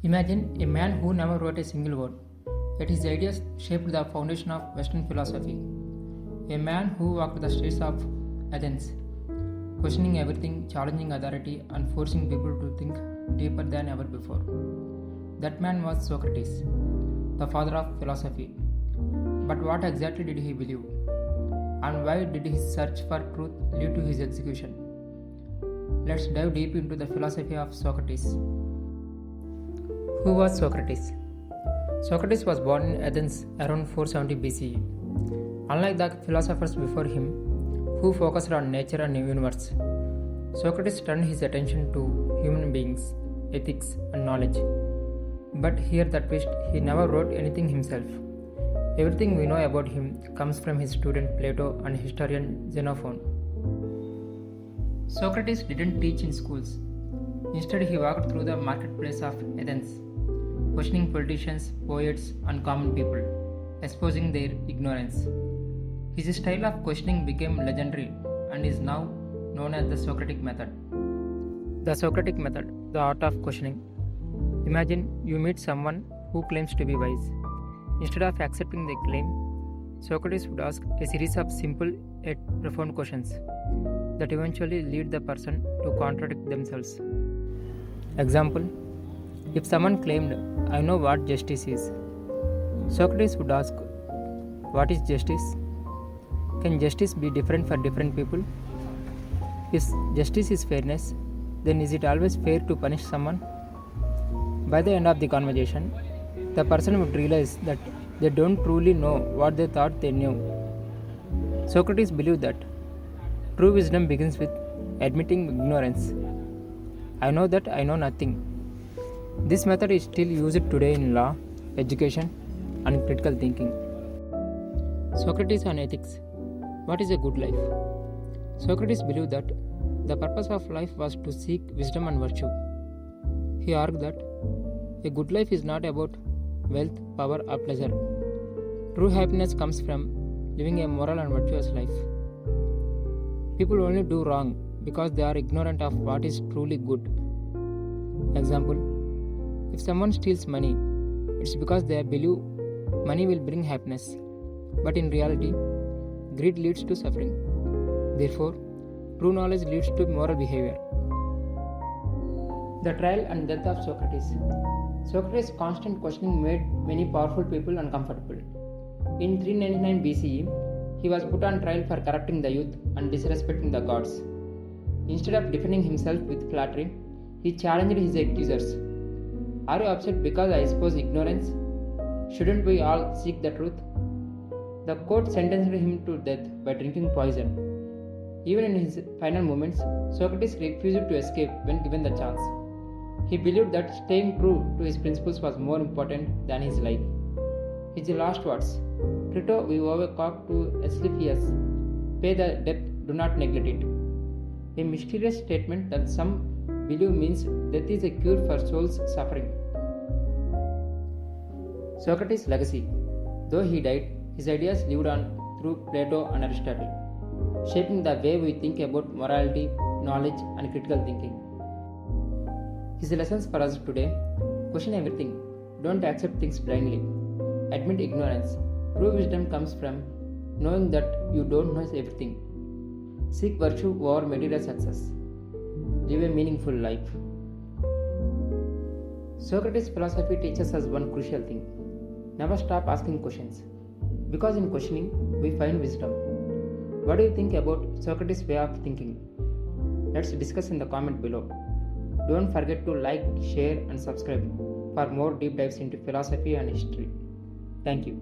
Imagine a man who never wrote a single word, yet his ideas shaped the foundation of Western philosophy. A man who walked the streets of Athens, questioning everything, challenging authority, and forcing people to think deeper than ever before. That man was Socrates, the father of philosophy. But what exactly did he believe? And why did his search for truth lead to his execution? Let's dive deep into the philosophy of Socrates. Who was Socrates? Socrates was born in Athens around 470 BCE. Unlike the philosophers before him, who focused on nature and the universe, Socrates turned his attention to human beings, ethics, and knowledge. But here the twist, he never wrote anything himself. Everything we know about him comes from his student Plato and historian Xenophon. Socrates didn't teach in schools. Instead, he walked through the marketplace of Athens, questioning politicians, poets, and common people, exposing their ignorance. His style of questioning became legendary and is now known as the Socratic method. The Socratic method, the art of questioning. Imagine you meet someone who claims to be wise. Instead of accepting their claim, Socrates would ask a series of simple yet profound questions that eventually lead the person to contradict themselves. Example: if someone claimed, "I know what justice is," Socrates would ask, "What is justice? Can justice be different for different people? If justice is fairness, then is it always fair to punish someone?" By the end of the conversation, the person would realize that they don't truly know what they thought they knew. Socrates believed that true wisdom begins with admitting ignorance. I know that I know nothing. This method is still used today in law, education, and critical thinking. Socrates on ethics. What is a good life? Socrates believed that the purpose of life was to seek wisdom and virtue. He argued that a good life is not about wealth, power, or pleasure. True happiness comes from living a moral and virtuous life. People only do wrong because they are ignorant of what is truly good. Example: if someone steals money, it's because they believe money will bring happiness. But in reality, greed leads to suffering. Therefore, true knowledge leads to moral behavior. The trial and death of Socrates. Socrates' constant questioning made many powerful people uncomfortable. In 399 BCE, he was put on trial for corrupting the youth and disrespecting the gods. Instead of defending himself with flattery, he challenged his accusers. "Are you upset because I expose ignorance? Shouldn't we all seek the truth?" The court sentenced him to death by drinking poison. Even in his final moments, Socrates refused to escape when given the chance. He believed that staying true to his principles was more important than his life. His last words: "Crito we overcock to Asclepius, pay the debt, do not neglect it." A mysterious statement that some believe means death is a cure for soul's suffering. Socrates' legacy. Though he died, his ideas lived on through Plato and Aristotle, shaping the way we think about morality, knowledge, and critical thinking. His lessons for us today: question everything, don't accept things blindly, admit ignorance. True wisdom comes from knowing that you don't know everything. Seek virtue over material success. Live a meaningful life. Socrates' philosophy teaches us one crucial thing: never stop asking questions, because in questioning we find wisdom. What do you think about Socrates' way of thinking? Let's discuss in the comment below. Don't forget to like, share, and subscribe for more deep dives into philosophy and history. Thank you.